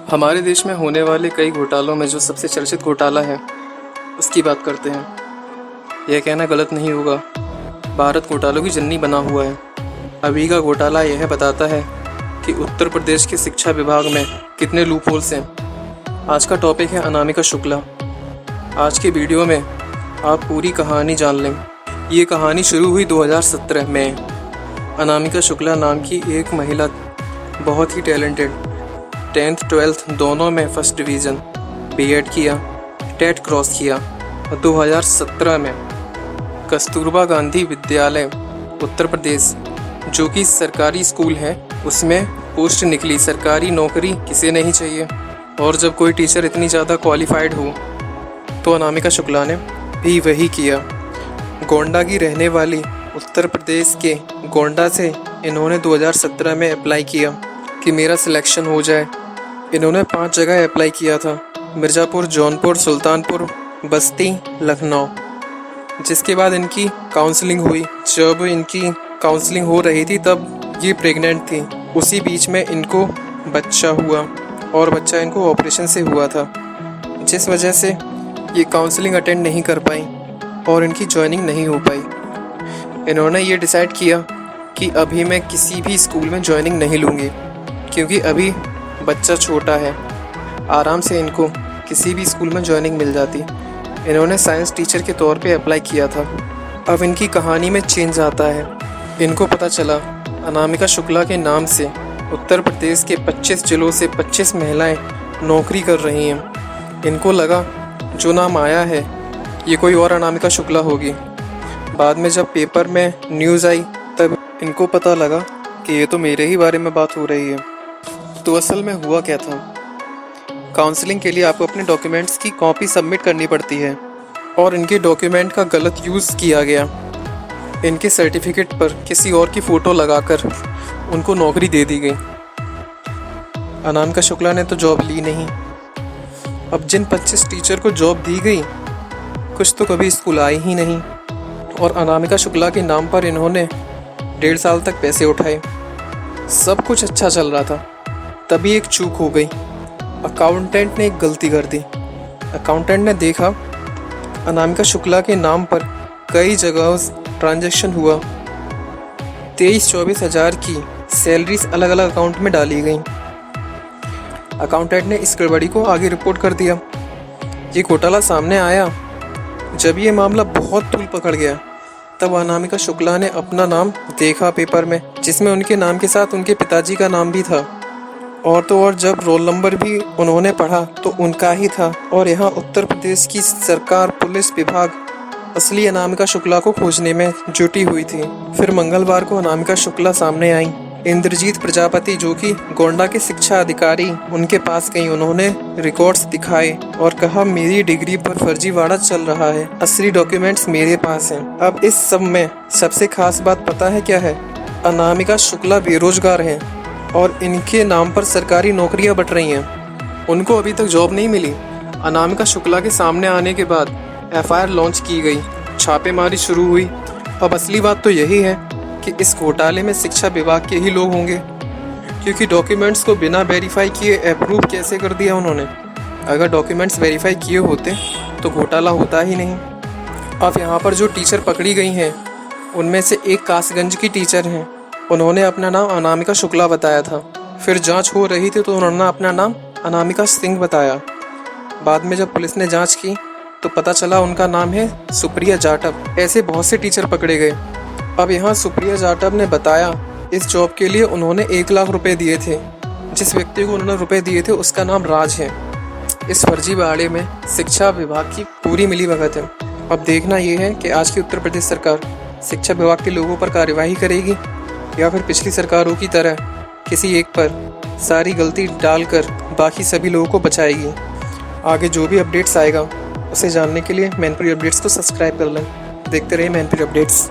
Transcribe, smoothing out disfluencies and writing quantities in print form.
हमारे देश में होने वाले कई घोटालों में जो सबसे चर्चित घोटाला है उसकी बात करते हैं। यह कहना गलत नहीं होगा, भारत घोटालों की जननी बना हुआ है। अभी का घोटाला यह बताता है कि उत्तर प्रदेश के शिक्षा विभाग में कितने लूपहोल्स हैं। आज का टॉपिक है अनामिका शुक्ला। आज के वीडियो में आप पूरी कहानी जान लें। ये कहानी शुरू हुई 2017 में। अनामिका शुक्ला नाम की एक महिला, बहुत ही टैलेंटेड, 10th 12th दोनों में फर्स्ट डिवीज़न, बीएड किया, टेट क्रॉस किया और 2017 में कस्तूरबा गांधी विद्यालय उत्तर प्रदेश, जो कि सरकारी स्कूल है, उसमें पोस्ट निकली। सरकारी नौकरी किसे नहीं चाहिए, और जब कोई टीचर इतनी ज़्यादा क्वालिफाइड हो तो अनामिका शुक्ला ने भी वही किया। गोंडा की रहने वाली, उत्तर प्रदेश के गोंडा से इन्होंने 2017 में अप्लाई किया कि मेरा सिलेक्शन हो जाए। इन्होंने 5 जगह अप्लाई किया था, मिर्ज़ापुर, जौनपुर, सुल्तानपुर, बस्ती, लखनऊ। जिसके बाद इनकी काउंसलिंग हुई। जब इनकी काउंसलिंग हो रही थी तब ये प्रेग्नेंट थी। उसी बीच में इनको बच्चा हुआ, और बच्चा इनको ऑपरेशन से हुआ था, जिस वजह से ये काउंसलिंग अटेंड नहीं कर पाई और इनकी जॉइनिंग नहीं हो पाई। इन्होंने ये डिसाइड किया कि अभी मैं किसी भी स्कूल में जॉइनिंग नहीं लूँगी, क्योंकि अभी बच्चा छोटा है। आराम से इनको किसी भी स्कूल में जॉइनिंग मिल जाती। इन्होंने साइंस टीचर के तौर पे अप्लाई किया था। अब इनकी कहानी में चेंज आता है। इनको पता चला अनामिका शुक्ला के नाम से उत्तर प्रदेश के 25 जिलों से 25 महिलाएं नौकरी कर रही हैं। इनको लगा जो नाम आया है ये कोई और अनामिका शुक्ला होगी। बाद में जब पेपर में न्यूज़ आई तब इनको पता लगा कि ये तो मेरे ही बारे में बात हो रही है। तो असल में हुआ क्या था? काउंसलिंग के लिए आपको अपने डॉक्यूमेंट्स की कॉपी सबमिट करनी पड़ती है, और इनके डॉक्यूमेंट का गलत यूज़ किया गया। इनके सर्टिफिकेट पर किसी और की फ़ोटो लगाकर उनको नौकरी दे दी गई। अनामिका शुक्ला ने तो जॉब ली नहीं। अब जिन 25 टीचर को जॉब दी गई, कुछ तो कभी स्कूल आए ही नहीं, और अनामिका शुक्ला के नाम पर इन्होंने 1.5 साल तक पैसे उठाए। सब कुछ अच्छा चल रहा था, तभी एक चूक हो गई। अकाउंटेंट ने एक गलती कर दी। अकाउंटेंट ने देखा अनामिका शुक्ला के नाम पर कई जगह ट्रांजैक्शन हुआ। 23-24 हज़ार की सैलरीज अलग अलग अकाउंट में डाली गई। अकाउंटेंट ने इस गड़बड़ी को आगे रिपोर्ट कर दिया। ये घोटाला सामने आया। जब ये मामला बहुत तूल पकड़ गया तब अनामिका शुक्ला ने अपना नाम देखा पेपर में, जिसमें उनके नाम के साथ उनके पिताजी का नाम भी था। और तो और जब रोल नंबर भी उन्होंने पढ़ा तो उनका ही था। और यहाँ उत्तर प्रदेश की सरकार, पुलिस विभाग असली अनामिका शुक्ला को खोजने में जुटी हुई थी। फिर मंगलवार को अनामिका शुक्ला सामने आई। इंद्रजीत प्रजापति, जो कि गोंडा के शिक्षा अधिकारी, उनके पास गई। उन्होंने रिकॉर्ड्स दिखाए और कहा मेरी डिग्री पर फर्जीवाड़ा चल रहा है, असली डॉक्यूमेंट्स मेरे पास हैं। अब इस सब में सबसे खास बात पता है क्या है? अनामिका शुक्ला बेरोजगार हैं और इनके नाम पर सरकारी नौकरियां बट रही हैं। उनको अभी तक जॉब नहीं मिली। अनामिका शुक्ला के सामने आने के बाद एफआईआर लॉन्च की गई, छापेमारी शुरू हुई। अब असली बात तो यही है कि इस घोटाले में शिक्षा विभाग के ही लोग होंगे, क्योंकि डॉक्यूमेंट्स को बिना वेरीफाई किए अप्रूव कैसे कर दिया उन्होंने। अगर डॉक्यूमेंट्स वेरीफाई किए होते तो घोटाला होता ही नहीं। अब यहाँ पर जो टीचर पकड़ी गई हैं उनमें से एक कासगंज की टीचर हैं। उन्होंने अपना नाम अनामिका शुक्ला बताया था। फिर जांच हो रही थी तो उन्होंने अपना नाम अनामिका सिंह बताया। बाद में जब पुलिस ने जांच की तो पता चला उनका नाम है सुप्रिया जाटव। ऐसे बहुत से टीचर पकड़े गए। अब यहाँ सुप्रिया जाटव ने बताया इस जॉब के लिए उन्होंने 1 लाख रुपए दिए थे। जिस व्यक्ति को उन्होंने रुपए दिए थे उसका नाम राज है। इस फर्जीवाड़े में शिक्षा विभाग की पूरी मिलीभगत है। अब देखना ये है कि आज की उत्तर प्रदेश सरकार शिक्षा विभाग के लोगों पर कार्यवाही करेगी, या फिर पिछली सरकारों की तरह किसी एक पर सारी गलती डालकर बाकी सभी लोगों को बचाएगी। आगे जो भी अपडेट्स आएगा उसे जानने के लिए मैनपुरी अपडेट्स को सब्सक्राइब कर लें। देखते रहिए मैनपुरी अपडेट्स।